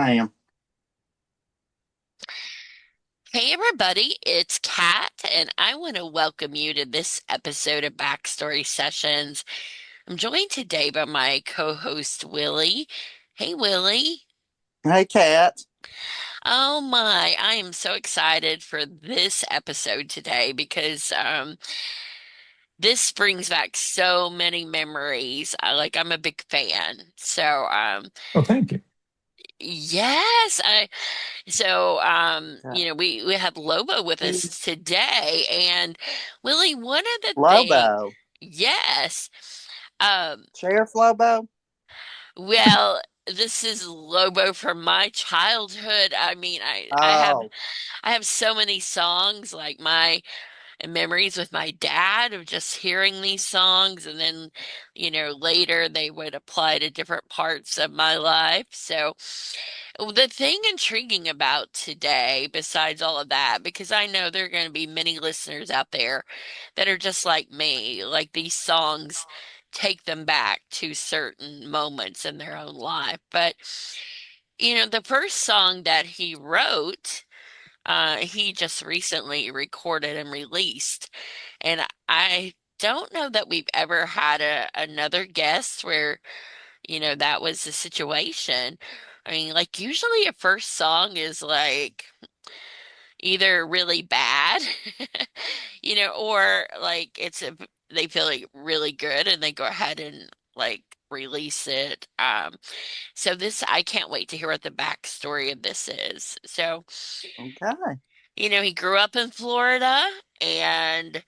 I am. Hey everybody, it's Kat, and I want to welcome you to this episode of Backstory Sessions. I'm joined today by my co-host Willie. Hey Willie. Hey, Kat. Oh my, I am so excited for this episode today because this brings back so many memories. I'm a big fan. Oh, thank you. Yes, Kat. we have Lobo with us today, and Willie, one of the things, Lobo. yes, um, Sheriff Lobo? well, this is Lobo from my childhood. Oh, I have so many songs, like my and memories with my dad of just hearing these songs, and then later they would apply to different parts of my life. So the thing intriguing about today, besides all of that, because I know there are going to be many listeners out there that are just like me, like these songs take them back to certain moments in their own life. But the first song that he wrote, he just recently recorded and released. And I don't know that we've ever had another guest where, that was the situation. I mean, like usually a first song is like either really bad, or like they feel like really good and they go ahead and like release it. So this, I can't wait to hear what the backstory of this is. So, okay. he grew up in Florida, and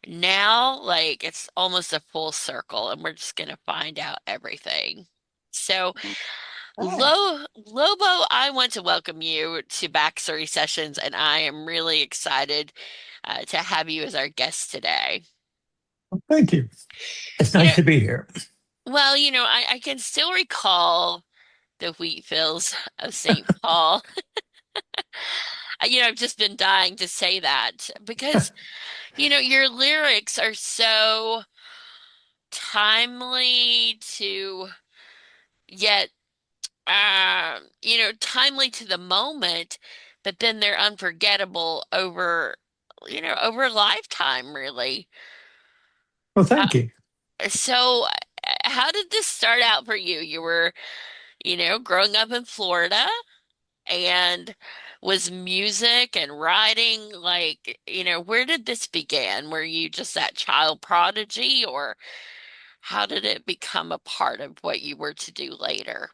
now like it's almost a full circle and we're just gonna find out everything. So, Okay. Lobo, I want to welcome you to Backstory Sessions, and I am really excited to have you as our guest today. Well, thank you. It's You know, nice to be here. well, I can still recall the wheat fields of St. Paul. I've just been dying to say that because, your lyrics are so timely to yet timely to the moment, but then they're unforgettable over a lifetime, really. Well, Uh, thank you. so, how did this start out for you? You were, growing up in Florida, and was music and writing like, where did this begin? Were you just that child prodigy, or how did it become a part of what you were to do later?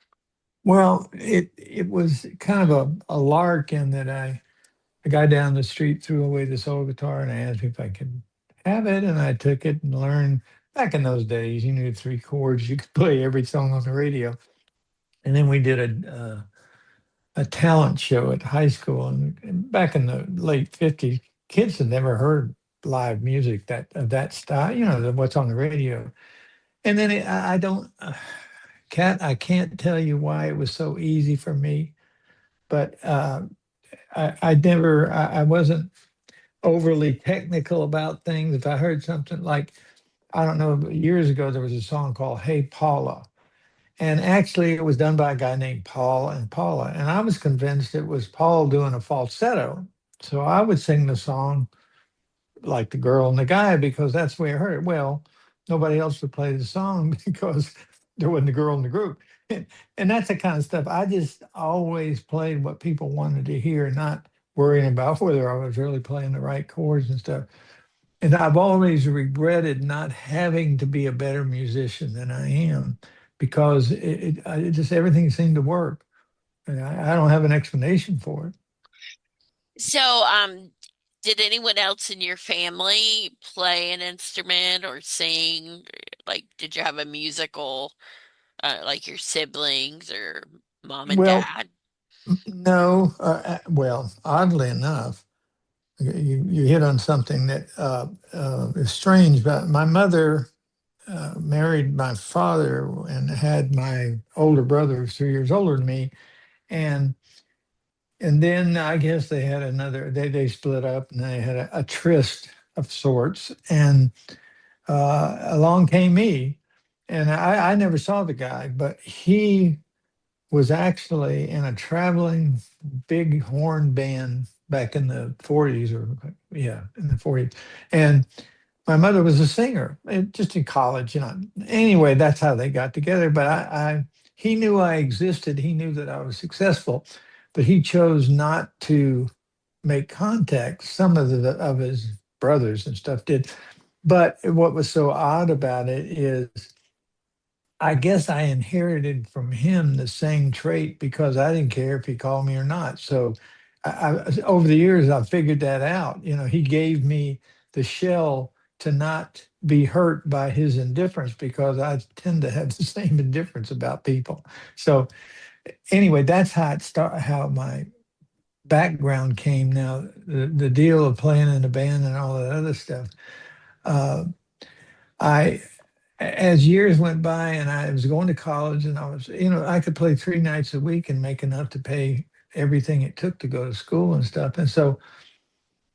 Well, it was kind of a lark in that a guy down the street threw away this old guitar and asked me if I could have it, and I took it and learned. Back in those days, you knew three chords, you could play every song on the radio. And then we did a talent show at high school, and back in the late '50s, kids had never heard live music that of that style, what's on the radio. And then I don't, Kat, I can't tell you why it was so easy for me, but I wasn't overly technical about things. If I heard something like, I don't know, years ago, there was a song called Hey Paula. And actually, it was done by a guy named Paul and Paula. And I was convinced it was Paul doing a falsetto. So I would sing the song like the girl and the guy because that's the way I heard it. Well, nobody else would play the song because there wasn't a girl in the group. And that's the kind of stuff I just always played what people wanted to hear, not worrying about whether I was really playing the right chords and stuff. And I've always regretted not having to be a better musician than I am because it just everything seemed to work. And I don't have an explanation for it. So, did anyone else in your family play an instrument or sing? Like, did you have a musical, like your siblings or mom and Well, dad? no, well, oddly enough, you hit on something that is strange. But my mother married my father and had my older brother, who's 3 years older than me, and then I guess they had another. They split up and they had a tryst of sorts, and along came me, and I never saw the guy, but he was actually in a traveling big horn band back in the 40s, or yeah, in the 40s. And my mother was a singer, just in college, you know. Anyway, that's how they got together. But he knew I existed. He knew that I was successful, but he chose not to make contact. Some of his brothers and stuff did. But what was so odd about it is, I guess I inherited from him the same trait because I didn't care if he called me or not. So over the years, I figured that out. You know, he gave me the shell to not be hurt by his indifference because I tend to have the same indifference about people. So anyway, that's how it start, how my background came. Now, the deal of playing in a band and all that other stuff. Uh, I as years went by and I was going to college and I was, you know, I could play 3 nights a week and make enough to pay everything it took to go to school and stuff. And so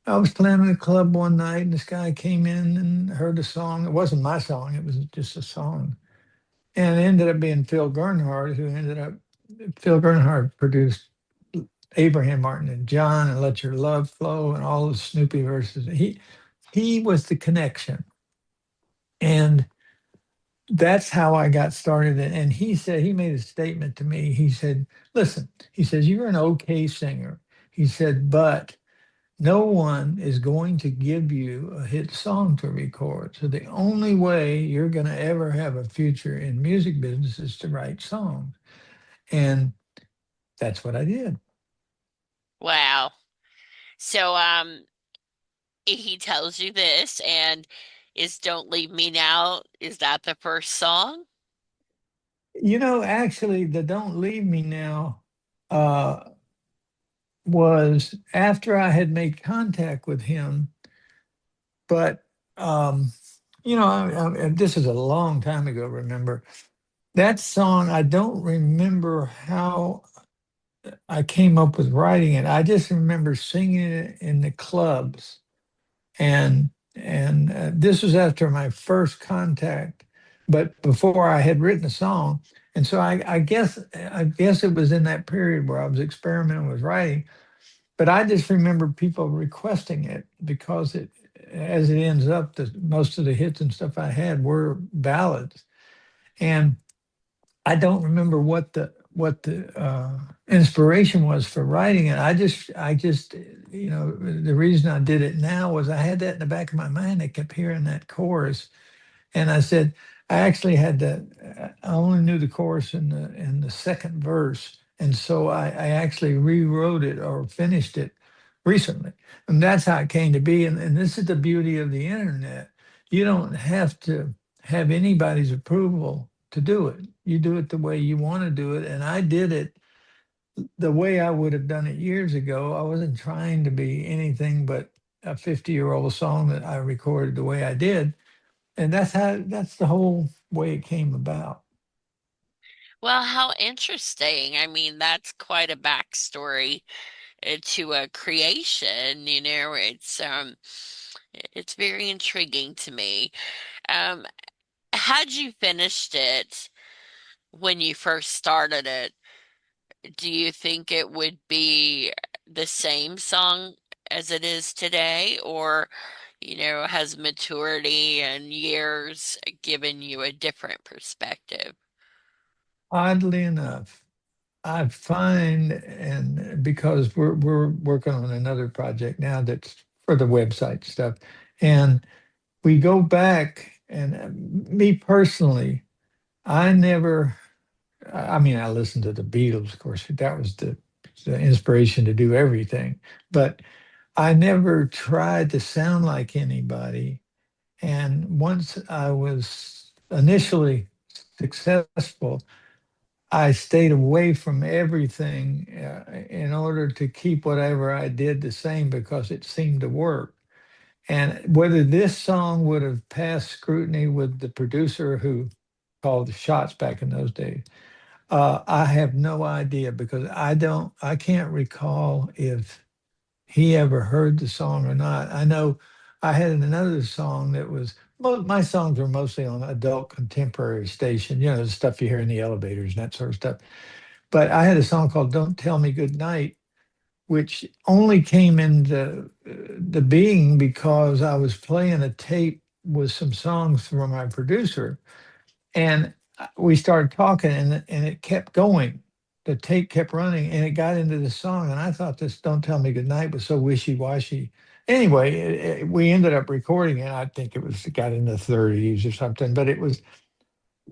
I was playing in a club one night and this guy came in and heard a song. It wasn't my song, it was just a song. And it ended up being Phil Gernhardt produced Abraham Martin and John and Let Your Love Flow and all the Snoopy verses. He was the connection. And that's how I got started. And he said, he made a statement to me. He said, listen, he says, you're an okay singer. He said, but no one is going to give you a hit song to record. So the only way you're going to ever have a future in music business is to write songs. And that's what I did. Wow. So he tells you this and is Don't Leave Me Now, is that the first song? You know, actually, the Don't Leave Me Now uh, was after I had made contact with him. But you know, this is a long time ago. Remember that song? I don't remember how I came up with writing it. I just remember singing it in the clubs, and this was after my first contact, but before I had written a song. And so I guess it was in that period where I was experimenting with writing, but I just remember people requesting it because as it ends up, most of the hits and stuff I had were ballads, and I don't remember what the inspiration was for writing it. I just, you know, the reason I did it now was I had that in the back of my mind. I kept hearing that chorus, and I said, I actually had to, I only knew the chorus in the second verse. And so I actually rewrote it or finished it recently. And that's how it came to be. And this is the beauty of the internet. You don't have to have anybody's approval to do it. You do it the way you want to do it. And I did it the way I would have done it years ago. I wasn't trying to be anything but a 50-year-old song that I recorded the way I did, and that's the whole way it came about. Well, how interesting. I mean, that's quite a backstory to a creation, you know. It's very intriguing to me. Um, had you finished it when you first started it, do you think it would be the same song as it is today, or, has maturity and years given you a different perspective? Oddly enough, I find, and because we're working on another project now that's for the website stuff, and we go back, and me personally, I never, I mean, I listened to the Beatles, of course, that was the inspiration to do everything, but I never tried to sound like anybody. And once I was initially successful, I stayed away from everything in order to keep whatever I did the same because it seemed to work. And whether this song would have passed scrutiny with the producer who called the shots back in those days, I have no idea because I can't recall if he ever heard the song or not. I know I had another song that was, my songs were mostly on adult contemporary station, you know, the stuff you hear in the elevators and that sort of stuff. But I had a song called "Don't Tell Me Good Night," which only came into the being because I was playing a tape with some songs from my producer, and we started talking, and it kept going. The tape kept running, and it got into the song, and I thought this "Don't Tell Me Goodnight" was so wishy-washy. Anyway, we ended up recording it. I think it got in the 30s or something, but it was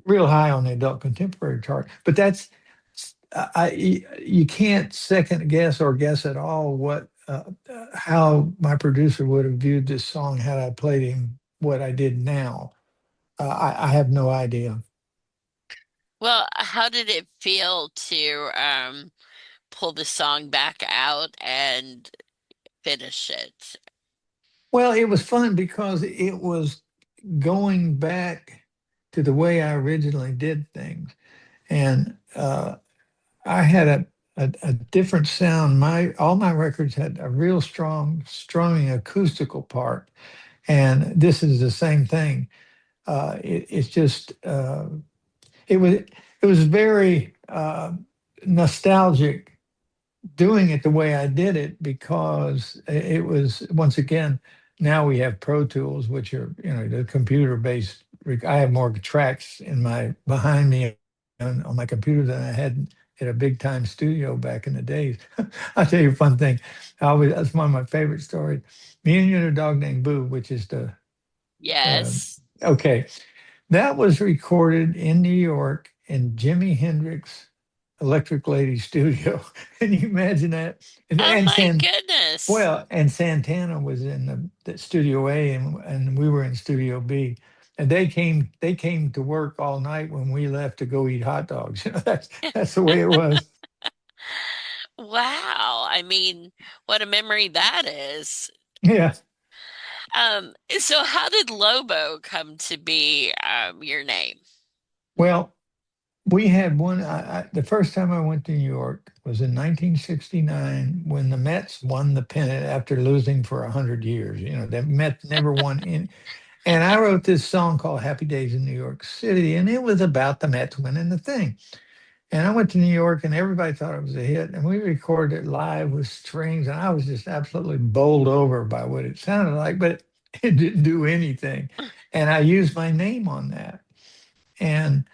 real high on the adult contemporary chart. But that's you can't second guess or guess at all what how my producer would have viewed this song had I played him what I did now. I have no idea. Well, how did it feel to pull the song back out and finish it? Well, it was fun because it was going back to the way I originally did things, and I had a different sound. My all my records had a real strong strumming acoustical part, and this is the same thing. It's just it was it was very nostalgic doing it the way I did it because it was once again now we have Pro Tools, which are the computer based. I have more tracks in my behind me on my computer than I had at a big time studio back in the days. I'll tell you a fun thing. That's one of my favorite stories. Me and you had a dog named Boo, which is the uh, Yes. okay. That was recorded in New York in Jimi Hendrix Electric Lady Studio. Can you imagine that? And, Oh and my San, goodness. well, and Santana was in the Studio A, and we were in Studio B. And they came to work all night when we left to go eat hot dogs. That's the way it was. Wow. I mean, what a memory that is. Yeah. So how did Lobo come to be your name? Well, we had one. The first time I went to New York was in 1969 when the Mets won the pennant after losing for 100 years. The Mets never won in. And I wrote this song called "Happy Days in New York City," and it was about the Mets winning the thing. And I went to New York, and everybody thought it was a hit. And we recorded it live with strings, and I was just absolutely bowled over by what it sounded like, but it didn't do anything. And I used my name on that. And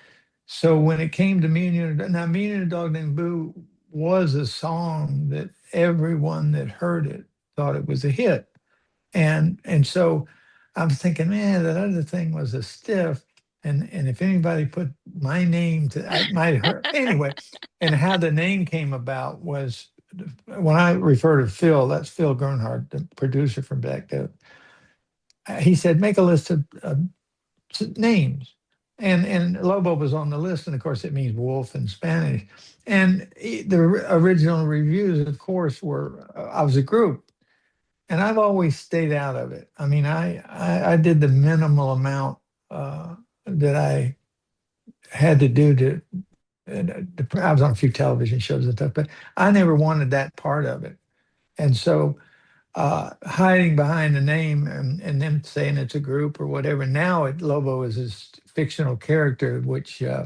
so when it came to Me and a Dog Named Boo was a song that everyone that heard it thought it was a hit. And so I'm thinking, man, that other thing was a stiff. And if anybody put my name to I might hurt anyway. And how the name came about was when I refer to Phil, that's Phil Gernhardt, the producer from back there. He said, make a list of names. And Lobo was on the list, and of course it means wolf in Spanish. And the original reviews, of course, were I was a group, and I've always stayed out of it. I mean, I did the minimal amount that I had to do to. I was on a few television shows and stuff, but I never wanted that part of it. And so hiding behind the name and them saying it's a group or whatever. Now Lobo is this fictional character, which uh,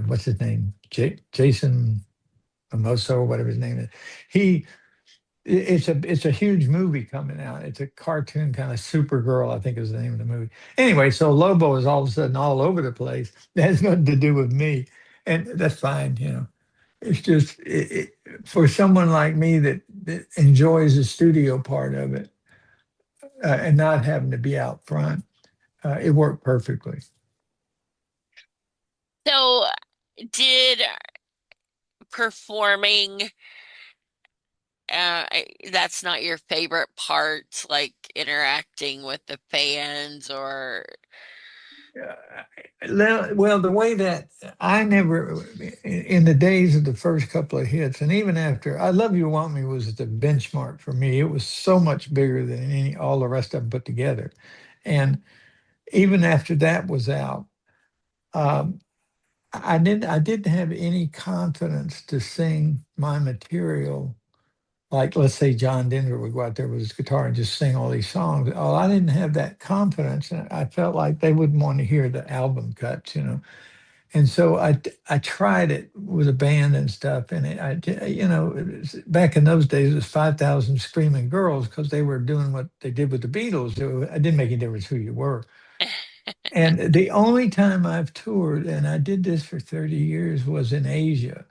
what's his name, Jason Momoa or whatever his name is. He it's a huge movie coming out. It's a cartoon kind of Supergirl, I think is the name of the movie. Anyway, so Lobo is all of a sudden all over the place. That has nothing to do with me, and that's fine. It's just for someone like me that enjoys the studio part of it and not having to be out front. It worked perfectly. So did performing that's not your favorite part, like interacting with the fans or Well, the way that I never, in the days of the first couple of hits, and even after, "I Love You Want Me" was the benchmark for me. It was so much bigger than all the rest of them put together. And even after that was out, um, I didn't have any confidence to sing my material. Like, let's say John Denver would go out there with his guitar and just sing all these songs. Oh, I didn't have that confidence. And I felt like they wouldn't want to hear the album cuts. And so I tried it with a band and stuff, and back in those days it was 5,000 screaming girls because they were doing what they did with the Beatles. It didn't make any difference who you were. And the only time I've toured, and I did this for 30 years, was in Asia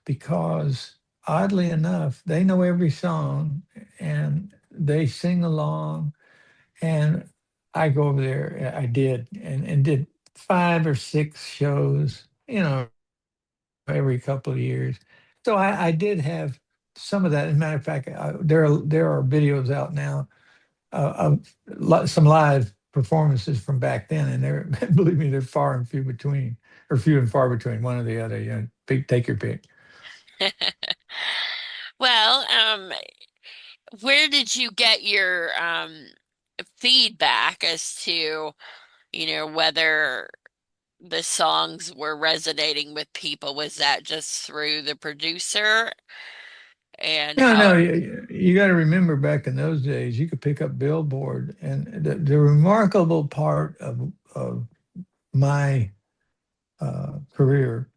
because oddly enough, they know every song and they sing along. And I go over there, I did, and did 5 or 6 shows, every couple of years. So I did have some of that. As a matter of fact, there are videos out now of some live performances from back then, and they're believe me, they're far and few between, or few and far between, one or the other. Take your pick. Well, where did you get your feedback as to, whether the songs were resonating with people? Was that just through the producer and No, how? no, you got to remember back in those days, you could pick up Billboard, and the remarkable part of my career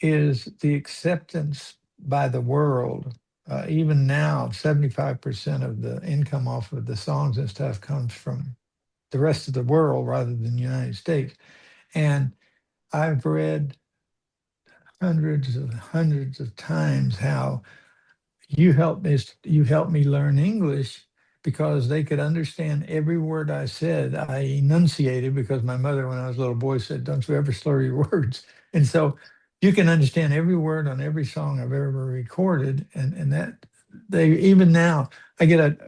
is the acceptance by the world. Even now, 75% of the income off of the songs and stuff comes from the rest of the world rather than the United States. And I've read hundreds of times how you helped me learn English because they could understand every word I said. I enunciated because my mother, when I was a little boy, said, "Don't you ever slur your words." And so you can understand every word on every song I've ever recorded. And that they even now I get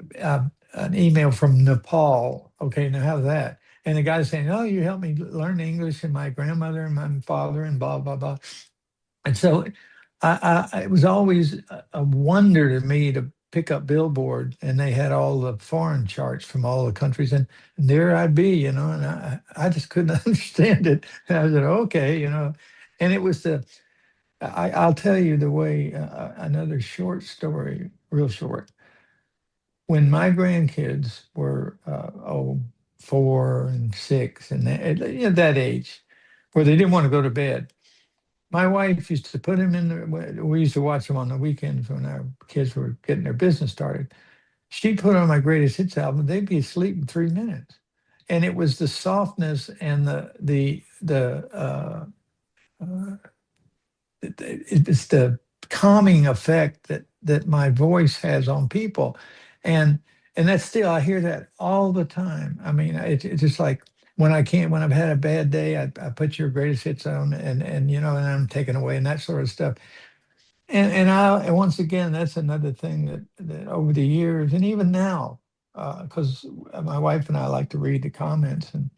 an email from Nepal. Okay, now how's that? And the guy's saying, "Oh, you helped me learn English, and my grandmother and my father and blah blah blah." And so it was always a wonder to me to pick up Billboard, and they had all the foreign charts from all the countries, and there I'd be, and I just couldn't understand it. And I said, okay, and it was I'll tell you the way, another short story, real short. When my grandkids were, 4 and 6, and that age, where they didn't want to go to bed, my wife used to put him in the, we used to watch them on the weekends when our kids were getting their business started. She'd put on my greatest hits album. They'd be asleep in 3 minutes. And it was the softness and uh, it's the calming effect that my voice has on people. And that's still, I hear that all the time. I mean, it's just like when I've had a bad day, I put your greatest hits on, and I'm taken away and that sort of stuff. And once again, that's another thing that over the years, and even now, because my wife and I like to read the comments, and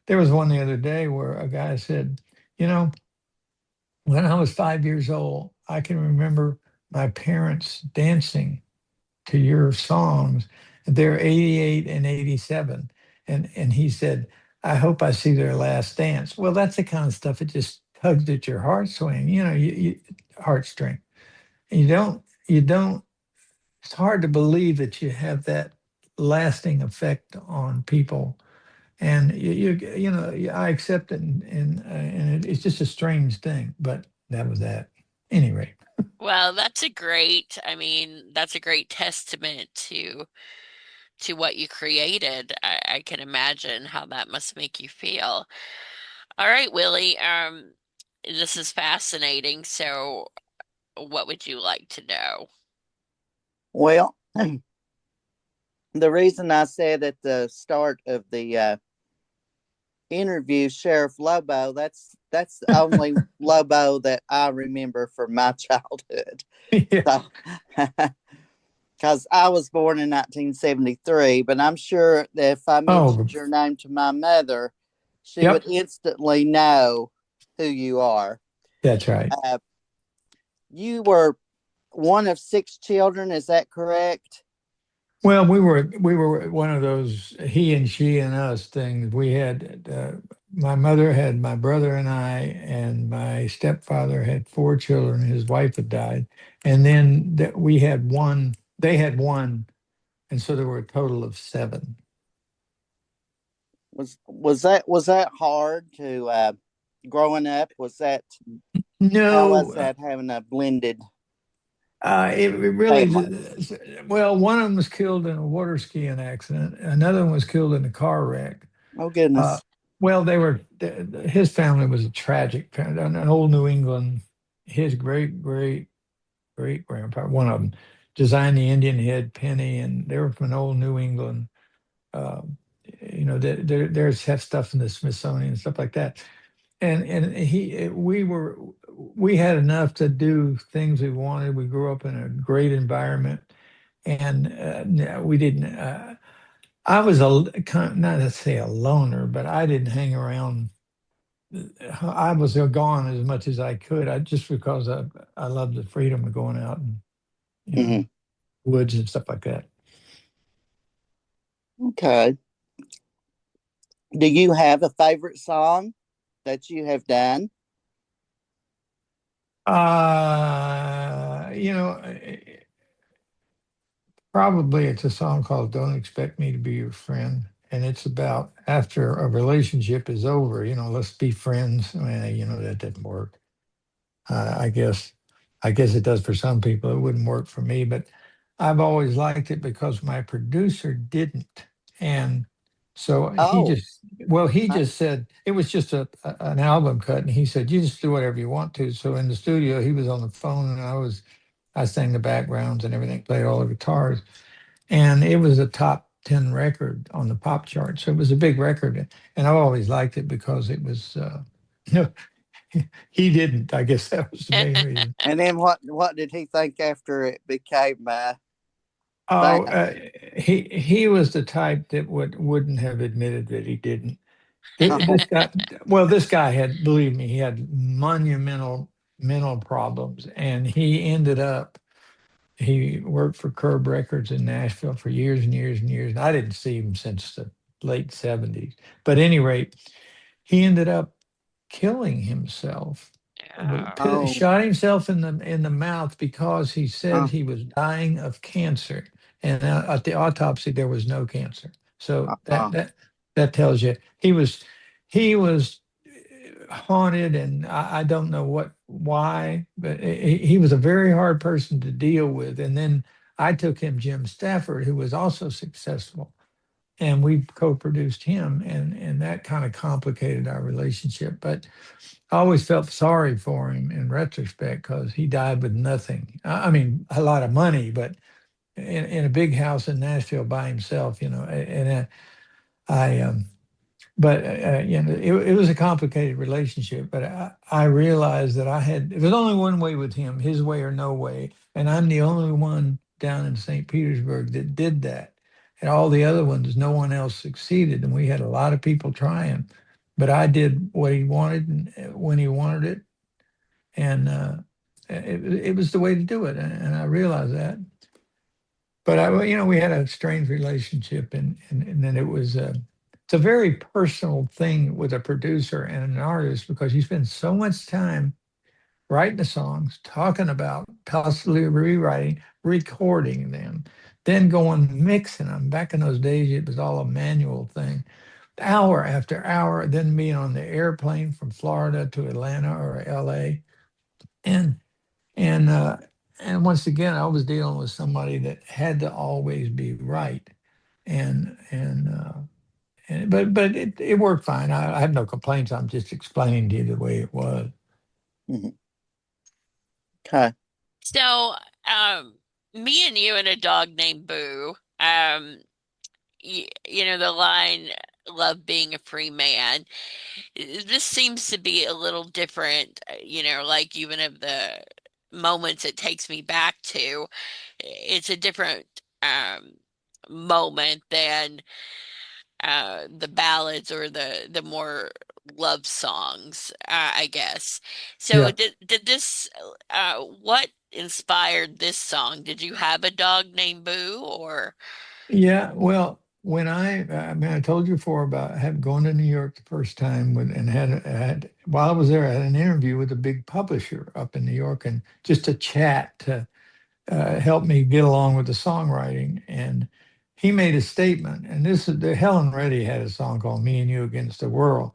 there was one the other day where a guy said, you know, when I was 5 years old, I can remember my parents dancing to your songs. They're 88 and 87. And he said, I hope I see their last dance. Well, that's the kind of stuff that just tugs at your heartstring, heartstring. You don't, it's hard to believe that you have that lasting effect on people. And I accept it, and it's just a strange thing. But that was that. Anyway, Well, that's a great testament to what you created. I can imagine how that must make you feel. All right, Willie, this is fascinating. So, what would you like to know? Well, the reason I said at the start of the interview, Sheriff Lobo, that's the only Lobo that I remember from my childhood. yeah. So, because I was born in 1973, but I'm sure that if I Oh, mentioned your name to my mother, she would yep, instantly know who you are. that's right. Uh, you were one of 6 children, is that correct? Well, we were one of those he and she and us things. We had my mother had my brother and I, and my stepfather had 4 children. His wife had died, and then we had one. They had one, and so there were a total of 7. Was that hard to growing up? Was that how was No, that having a blended it really, family? well, one of them was killed in a water skiing accident. Another one was killed in a car wreck. Oh Uh, goodness. well, his family was a tragic family, an old New England. His great grandpa, one of them, designed the Indian head penny, and they were from an old New England. Uh, there's have stuff in the Smithsonian and stuff like that. And we had enough to do things we wanted. We grew up in a great environment, and no, we didn't. I was not to say a loner, but I didn't hang around. I was gone as much as I could. Just because I loved the freedom of going out and you know Hmm. woods and stuff like that. Okay. Do you have a favorite song that you have done? Uh, you know, Probably it's a song called "Don't Expect Me to Be Your Friend," and it's about after a relationship is over. Let's be friends. That didn't work. I guess, I guess it does for some people. It wouldn't work for me, but I've always liked it because my producer didn't, and so Oh, he uh, just said it was just an album cut, and he said you just do whatever you want to. So in the studio, he was on the phone, and I sang the backgrounds and everything, played all the guitars, and it was a top 10 record on the pop chart. So it was a big record, and I've always liked it because it was. He didn't. I guess that was the main reason. and then what did he think after it became Oh, that? he was the type that wouldn't have admitted that he didn't. Oh, This guy had, believe me, he had monumental mental problems, and he worked for Curb Records in Nashville for years and years and years. And I didn't see him since the late 70s. But at any rate, he ended up killing himself. Yeah. oh, Shot himself in the mouth because he said uh, he was dying of cancer, and at the autopsy there was no cancer. So uh, that tells you he was haunted, and I don't know why, but he was a very hard person to deal with. And then I took him Jim Stafford, who was also successful, and we co-produced him, and that kind of complicated our relationship. But I always felt sorry for him in retrospect because he died with nothing. I mean, a lot of money, but in a big house in Nashville by himself, And I but it was a complicated relationship. But I realized that there was only one way with him, his way or no way, and I'm the only one down in St. Petersburg that did that. And all the other ones, no one else succeeded, and we had a lot of people trying. But I did what he wanted and when he wanted it, and it was the way to do it, and I realized that. But we had a strange relationship, and then it's a very personal thing with a producer and an artist because you spend so much time writing the songs, talking about, possibly rewriting, recording them, then going mixing them. Back in those days, it was all a manual thing, hour after hour, then being on the airplane from Florida to Atlanta or LA. And and uh, and once again, I was dealing with somebody that had to always be right, and and uh, but it worked fine. I have no complaints. I'm just explaining to you the way it was. mhm. Okay. So, um, me and you and a dog named Boo. The line, "Love being a free man." This seems to be a little different. Like even of the moments it takes me back to, it's a different moment than the ballads or the more love songs, I guess. So Yeah, did this what inspired this song? Did you have a dog named Boo or yeah. Well, I mean, I told you before about having gone to New York the first time and had while I was there, I had an interview with a big publisher up in New York, and just a chat to helped me get along with the songwriting. And he made a statement, and this is the Helen Reddy had a song called "Me and You Against the World,"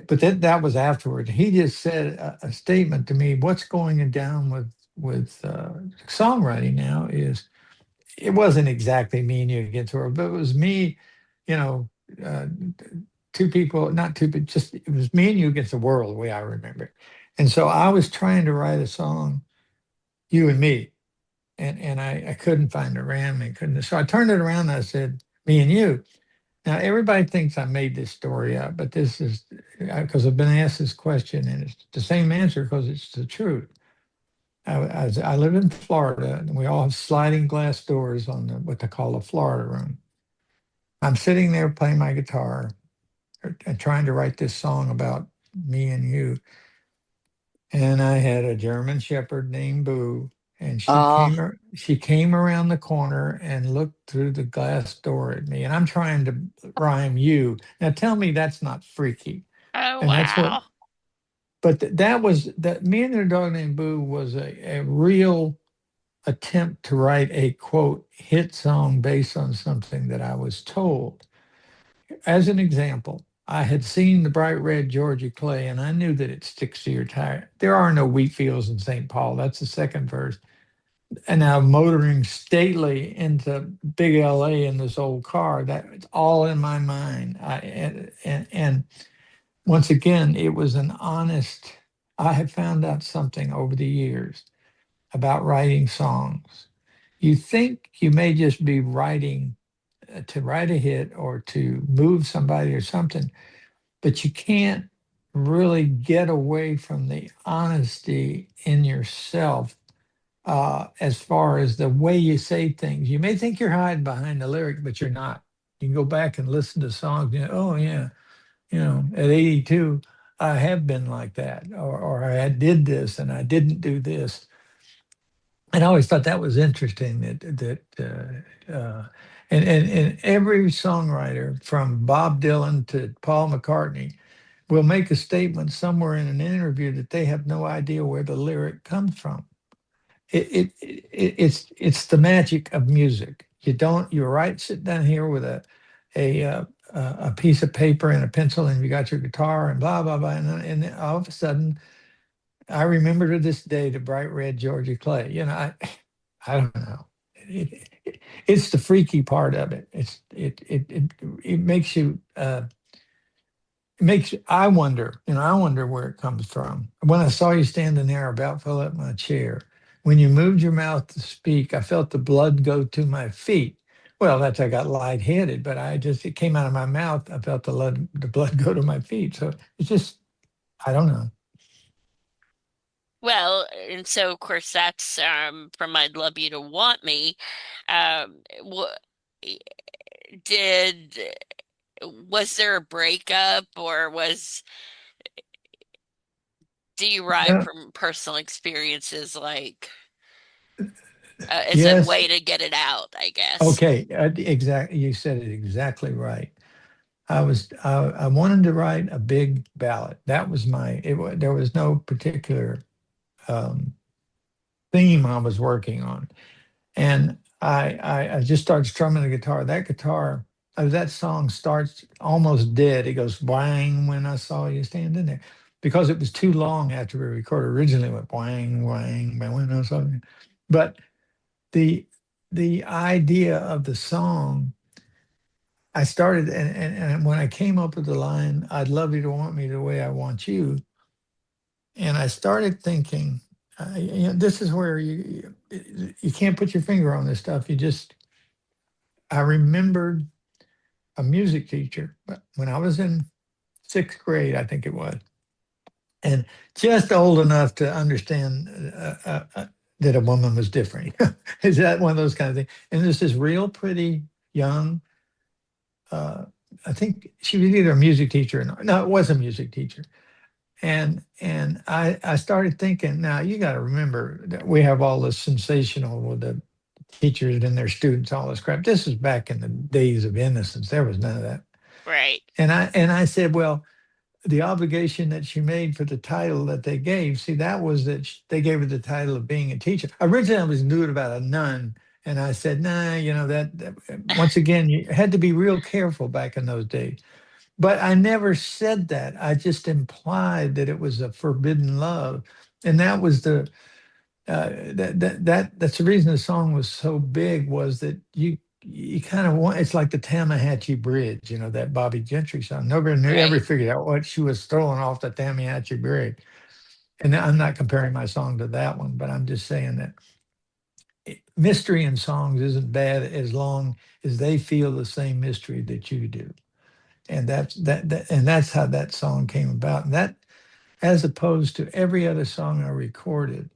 but that was afterward. He just said a statement to me. What's going down with songwriting now is it wasn't exactly me and you against the world, but it was me, you know, uh, two people, not two, but just it was me and you against the world, the way I remember it. And so I was trying to write a song, you and me, and I couldn't find a ram and couldn't. So I turned it around and I said, me and you. Now everybody thinks I made this story up, but this is because I've been asked this question and it's the same answer because it's the truth. I live in Florida, and we all have sliding glass doors on what they call a Florida room. I'm sitting there playing my guitar and trying to write this song about me and you. And I had a German Shepherd named Boo, and Ah, she came around the corner and looked through the glass door at me. And I'm trying to rhyme you. Now tell me that's not freaky. Oh, And that's what. wow. But that was that. Me and the dog named Boo was a real attempt to write a quote hit song based on something that I was told. As an example, I had seen the bright red Georgia clay and I knew that it sticks to your tire. There are no wheat fields in St. Paul. That's the second verse. And now motoring stately into big LA in this old car, that's all in my mind. And once again, it was an honest, I had found out something over the years about writing songs. You think you may just be writing to write a hit or to move somebody or something, but you can't really get away from the honesty in yourself as far as the way you say things. You may think you're hiding behind the lyric, but you're not. You can go back and listen to songs. And, oh yeah, at 82, I have been like that, or I did this and I didn't do this. And I always thought that was interesting and every songwriter from Bob Dylan to Paul McCartney will make a statement somewhere in an interview that they have no idea where the lyric comes from. It's the magic of music. You're right, sit down here with a piece of paper and a pencil and you got your guitar and blah blah blah and then all of a sudden I remember to this day the bright red Georgia clay. I don't know. It's the freaky part of it. It makes you I wonder, I wonder where it comes from. When I saw you standing there, I about fell out my chair. When you moved your mouth to speak, I felt the blood go to my feet. Well, that's I got lightheaded, but it came out of my mouth. I felt the blood go to my feet. So it's just I don't know. Well, and so of course that's from I'd Love You to Want Me. What did was there a breakup or was do you write No, from personal experiences like as a yes, way to get it out, I guess? okay, exactly. You said it exactly right. I wanted to write a big ballad. That was there was no particular um, theme I was working on, and I just started strumming the guitar. That song starts almost dead. It goes wang when I saw you standing there, because it was too long after we recorded. Originally, it went wang wang when I saw you, but the the idea of the song I started, and when I came up with the line, I'd love you to want me the way I want you. And I started thinking, this is where you can't put your finger on this stuff. I remembered a music teacher when I was in sixth grade, I think it was, and just old enough to understand that a woman was different. Is that one of those kind of things? And there's this real pretty young uh, I think she was either a music teacher or not. No, it was a music teacher. And I started thinking, now you got to remember that we have all this sensational with the teachers and their students, all this crap. This is back in the days of innocence. There was none of that. Right. And I said, well, the obligation that she made for the title that they gave, see, that was that they gave her the title of being a teacher. Originally, I was doing about a nun. And I said, nah, that once again, you had to be real careful back in those days. but I never said that. I just implied that it was a forbidden love, and that was that's the reason the song was so big, was that you kind of want, it's like the Tallahatchie Bridge, that Bobby Gentry song. Nobody ever Right. figured out what she was throwing off the Tallahatchie Bridge. And I'm not comparing my song to that one, but I'm just saying that mystery in songs isn't bad as long as they feel the same mystery that you do. And that's how that song came about. And that, as opposed to every other song I recorded,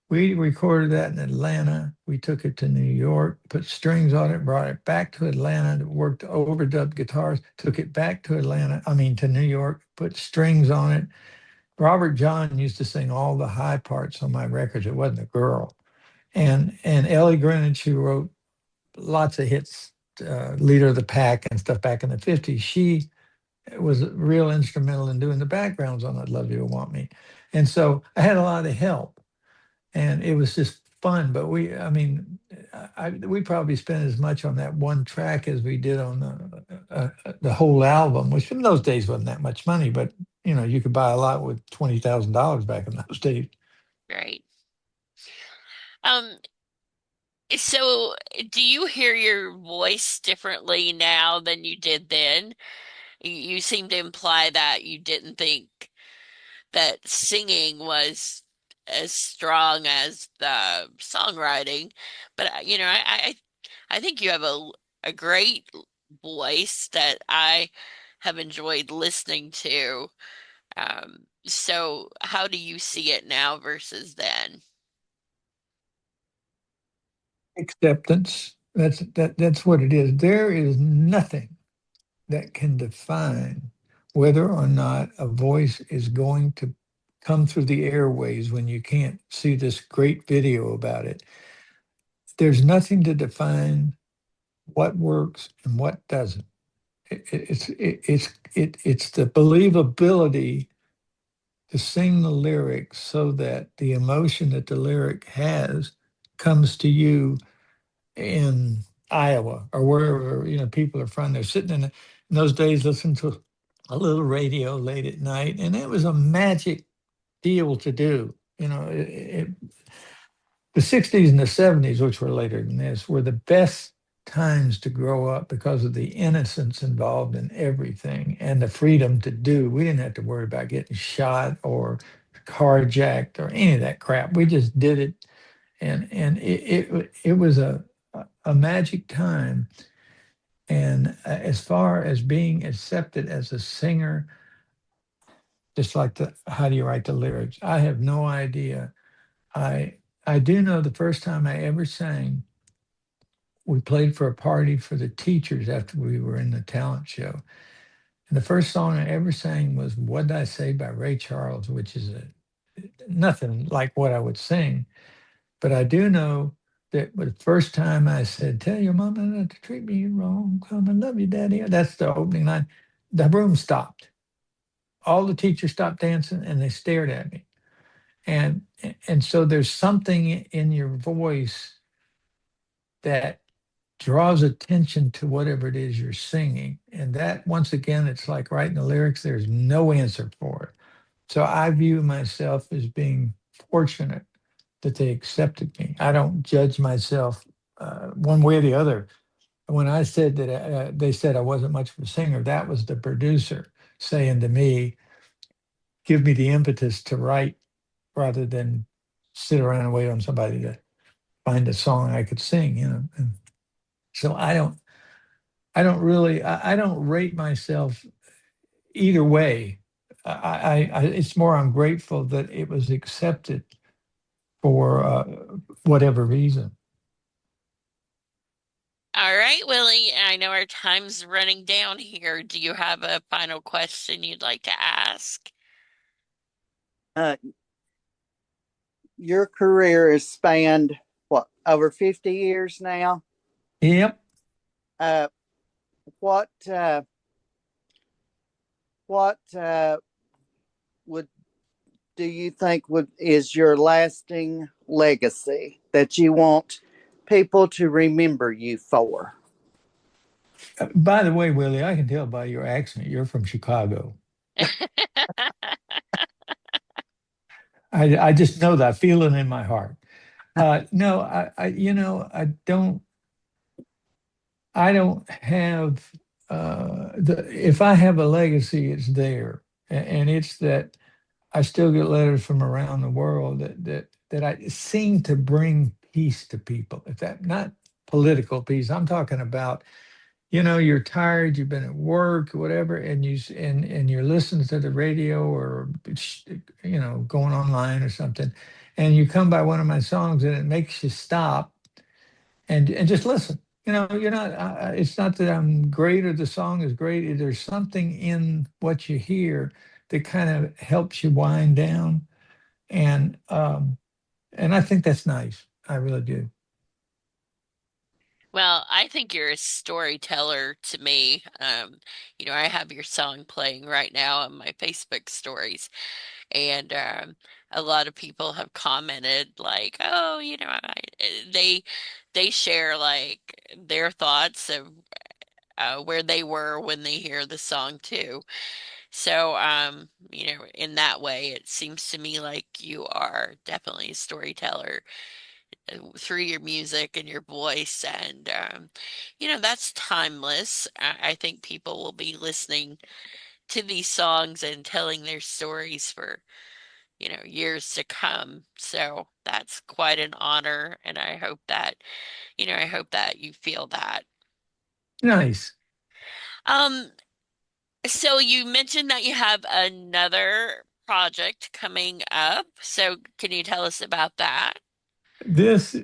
we recorded that in Atlanta. We took it to New York, put strings on it, brought it back to Atlanta, worked overdubbed guitars, took it back to to New York, put strings on it. Robert John used to sing all the high parts on my records. It wasn't a girl. And Ellie Greenwich, who wrote lots of hits, Leader of the Pack and stuff back in the 50s, she was real instrumental in doing the backgrounds on I'd Love You to Want Me. And so I had a lot of help, and it was just fun. But we probably spent as much on that one track as we did on the whole album, which in those days wasn't that much money, but you could buy a lot with $20,000 back in those days. Right. Um, so do you hear your voice differently now than you did then? You seem to imply that you didn't think that singing was as strong as the songwriting, but I think you have a great voice that I have enjoyed listening to. So how do you see it now versus then? Acceptance. That's what it is. There is nothing that can define whether or not a voice is going to come through the airways when you can't see this great video about it. There's nothing to define what works and what doesn't. It's the believability to sing the lyrics so that the emotion that the lyric has comes to you in Iowa or wherever people are from. They're sitting in those days listening to a little radio late at night, and it was a magic deal to do. The '60s and the '70s, which were later than this, were the best times to grow up because of the innocence involved in everything and the freedom to do. We didn't have to worry about getting shot or carjacked or any of that crap. We just did it, and it was a magic time. And as far as being accepted as a singer, just like the how do you write the lyrics, I have no idea. I I do know the first time I ever sang, we played for a party for the teachers after we were in the talent show. And the first song I ever sang was What'd I Say by Ray Charles, which is nothing like what I would sing. But I do know that the first time I said, Tell your mama not to treat me wrong, come I love you, daddy. That's the opening line. The room stopped. All the teachers stopped dancing and they stared at me. And and so there's something in your voice that draws attention to whatever it is you're singing. And that, once again, it's like writing the lyrics, there's no answer for it. So I view myself as being fortunate that they accepted me. I don't judge myself one way or the other. When I said that they said I wasn't much of a singer, that was the producer saying to me, give me the impetus to write rather than sit around and wait on somebody to find a song I could sing. And so I don't rate myself either way. It's more I'm grateful that it was accepted for whatever reason. All right, Willie, I know our time's running down here. Do you have a final question you'd like to ask? Uh, your career has spanned what, over 50 years now? Yep. Uh, what what would do you think would is your lasting legacy that you want people to remember you for? By the way, Willie, I can tell by your accent you're from Chicago. I just know that, I feel it in my heart. No, I don't have if I have a legacy, it's there, and it's that I still get letters from around the world that I seem to bring peace to people. If that not political peace, I'm talking about, you're tired, you've been at work, whatever, and and you're listening to the radio or going online or something, and you come by one of my songs and it makes you stop and just listen. You're not. It's not that I'm great or the song is great. There's something in what you hear that kind of helps you wind down, and I think that's nice. I really do. Well, I think you're a storyteller to me. I have your song playing right now on my Facebook stories, and a lot of people have commented like, "Oh, they share like their thoughts of where they were when they hear the song too." So, in that way, it seems to me like you are definitely a storyteller through your music and your voice, and that's timeless. I think people will be listening to these songs and telling their stories for years to come. So that's quite an honor, and I hope that you feel that. Nice. Um, so you mentioned that you have another project coming up. So can you tell us about that? Yes,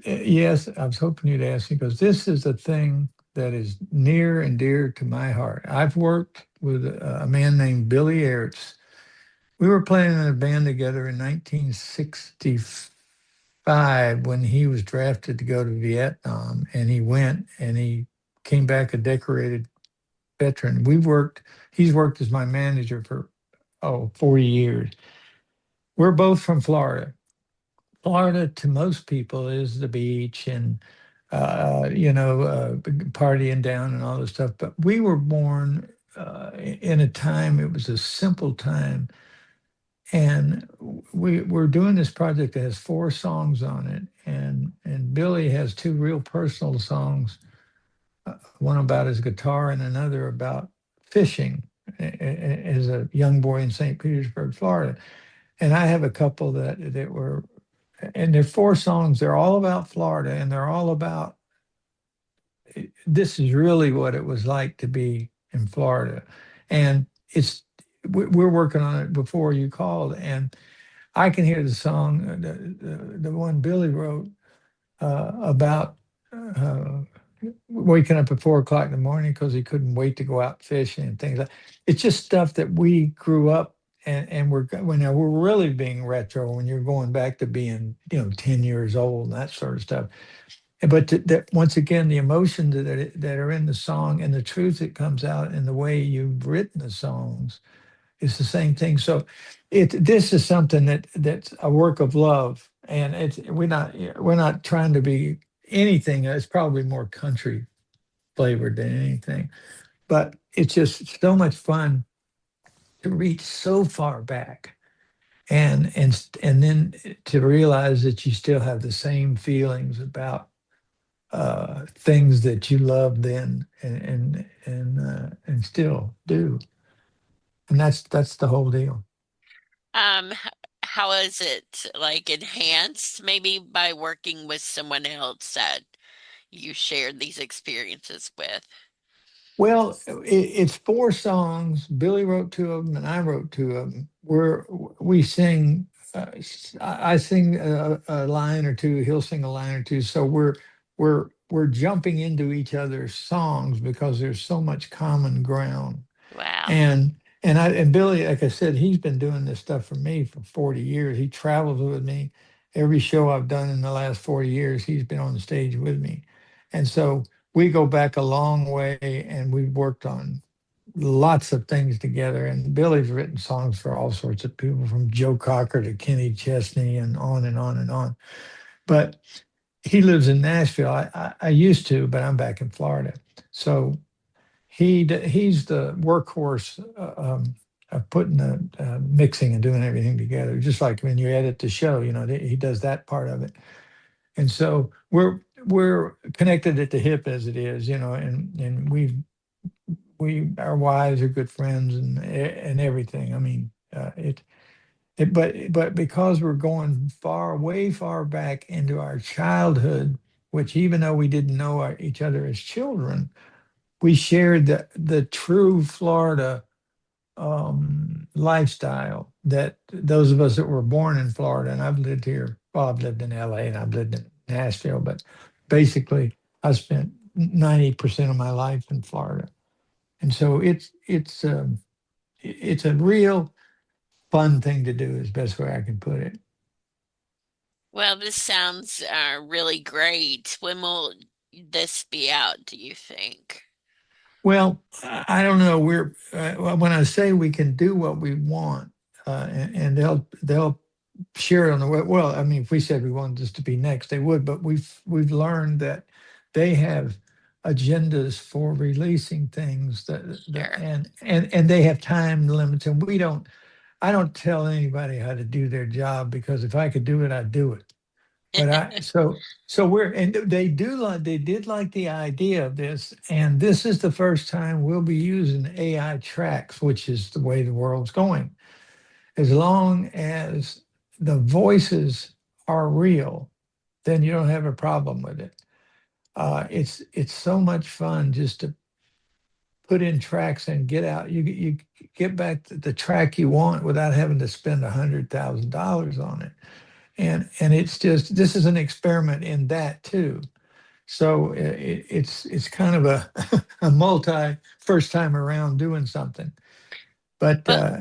I was hoping you'd ask me because this is a thing that is near and dear to my heart. I've worked with a man named Billy Ertz. We were playing in a band together in 1965 when he was drafted to go to Vietnam, and he went and he came back a decorated veteran. He's worked as my manager for 40 years. We're both from Florida. Florida to most people is the beach and partying down and all this stuff. But we were born in a time, it was a simple time, and we're doing this project that has four songs on it, and Billy has two real personal songs, one about his guitar and another about fishing as a young boy in St. Petersburg, Florida. And I have a couple that were, and they're four songs. They're all about Florida, and they're all about this is really what it was like to be in Florida. And we're working on it before you called, and I can hear the song, the one Billy wrote about uh, waking up at 4 o'clock in the morning because he couldn't wait to go out fishing and things like. It's just stuff that we grew up and we're really being retro when you're going back to being 10 years old and that sort of stuff. But that once again, the emotions that are in the song and the truth that comes out in the way you've written the songs is the same thing. So this is something that's a work of love, and we're not trying to be anything. It's probably more country flavored than anything, but it's just so much fun to reach so far back and then to realize that you still have the same feelings about things that you loved then and still do, and that's the whole deal. How is it like enhanced maybe by working with someone else that you shared these experiences with? Well, it's four songs. Billy wrote two of them, and I wrote two of them. We sing. I sing a line or two. He'll sing a line or two. So we're jumping into each other's songs because there's so much common ground. Wow. And Billy, like I said, he's been doing this stuff for me for 40 years. He travels with me. Every show I've done in the last 40 years, he's been on the stage with me. And so we go back a long way and we've worked on lots of things together. And Billy's written songs for all sorts of people from Joe Cocker to Kenny Chesney and on and on and on. But he lives in Nashville. I used to, but I'm back in Florida. So he's the workhorse of putting the mixing and doing everything together. Just like when you edit the show, he does that part of it. And so we're connected at the hip as it is, and we our wives are good friends and everything. I mean, but because we're going far, way far back into our childhood, which even though we didn't know each other as children, we shared the true Florida lifestyle that those of us that were born in Florida, and I've lived here, well, I've lived in LA and I've lived in Nashville, but basically I spent 90% of my life in Florida. And so it's a real fun thing to do is the best way I can put it. Well, this sounds really great. When will this be out, do you think? Well, I don't know. Well, when I say we can do what we want, and they'll share it on the web. Well, I mean, if we said we wanted this to be next, they would. But we've learned that they have agendas for releasing things Sure. and they have time limits, and we don't. I don't tell anybody how to do their job because if I could do it, I'd do it. But and they did like the idea of this, and this is the first time we'll be using AI tracks, which is the way the world's going. As long as the voices are real, then you don't have a problem with it. It's so much fun just to put in tracks and get out. You get back the track you want without having to spend $100,000 on it. And it's just this is an experiment in that too. So it's kind of a a multi first time around doing something, but Well,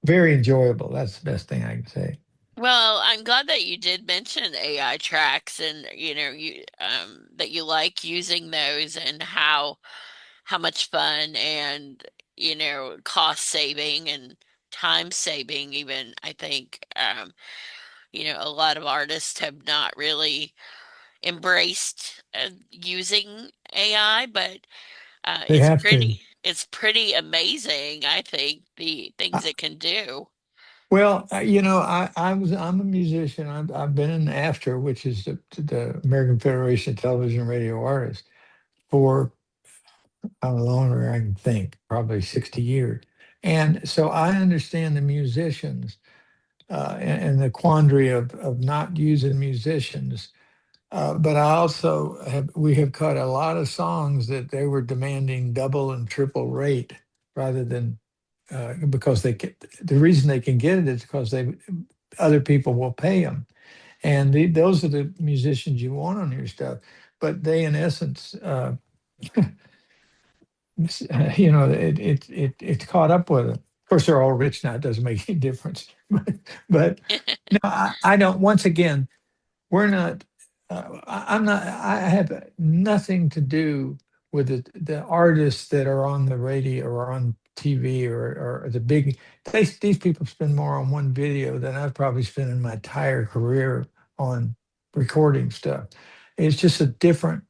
very enjoyable. That's the best thing I can say. well, I'm glad that you did mention AI tracks and you that you like using those and how much fun and cost saving and time saving even I think a lot of artists have not really embraced using AI, but They have to. it's pretty amazing, I think, the things Uh, it can do. well, I'm a musician. I've been in AFTRA, which is the American Federation of Television and Radio Artists, for how longer I can think, probably 60 years. And so I understand the musicians and the quandary of not using musicians. But I also we have cut a lot of songs that they were demanding double and triple rate rather than because the reason they can get it is because other people will pay them. And those are the musicians you want on your stuff. But they, in essence, it's caught up with them. Of course, they're all rich now. It doesn't make any difference. But no, I don't. Once again, we're not. I'm not. I have nothing to do with the artists that are on the radio or on TV or the big. These people spend more on one video than I've probably spent in my entire career on recording stuff. It's just a different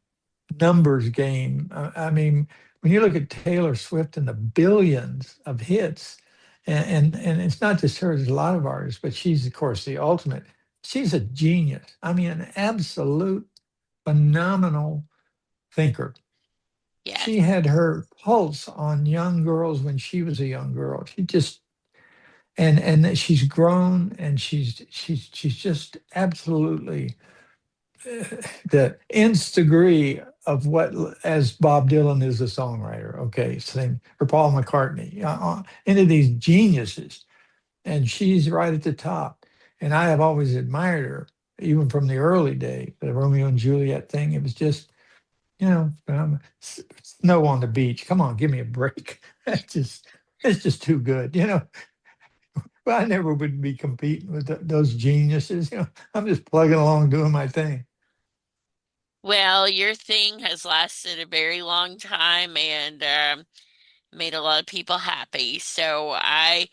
numbers game. I mean, when you look at Taylor Swift and the billions of hits, and it's not just her, there's a lot of artists, but she's of course the ultimate. She's a genius. I mean, an absolute phenomenal thinker. Yes. She had her pulse on young girls when she was a young girl. She just and that she's grown and she's just absolutely the nth degree of what, as Bob Dylan is a songwriter, okay, sing, or Paul McCartney, into these geniuses, and she's right at the top. And I have always admired her, even from the early day, the Romeo and Juliet thing. It was just, snow on the beach. Come on, give me a break. It's just too good, But I never would be competing with those geniuses. I'm just plugging along, doing my thing. Well, your thing has lasted a very long time and made a lot of people happy. So I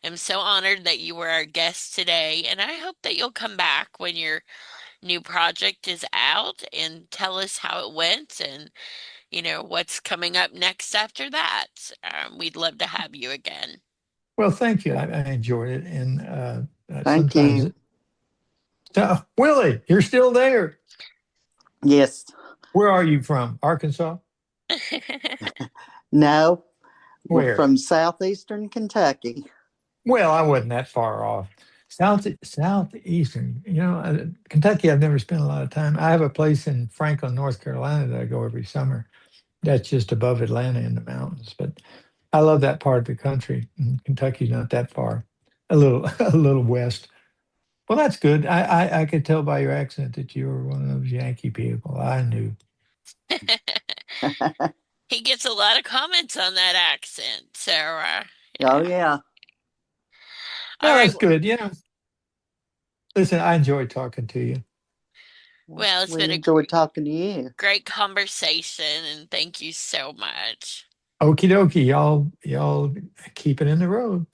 am so honored that you were our guest today, and I hope that you'll come back when your new project is out and tell us how it went and what's coming up next after that. We'd love to have you again. Well, thank you. I enjoyed it, and Thank sometimes, you. Willie, you're still there. Yes. Where are you from? Arkansas? No, we're Where? from southeastern Kentucky. Well, I wasn't that far off. Southeastern, Kentucky. I've never spent a lot of time. I have a place in Franklin, North Carolina that I go every summer. That's just above Atlanta in the mountains. But I love that part of the country. Kentucky's not that far. A little, a little west. Well, that's good. I could tell by your accent that you were one of those Yankee people. I knew. He gets a lot of comments on that accent. So, Oh, yeah. yeah. All No, right. that's good. Listen, I enjoyed talking to you. Well, it's We been a enjoyed talking to you. great conversation, and thank you so much. Okie dokie, y'all keep it in the road.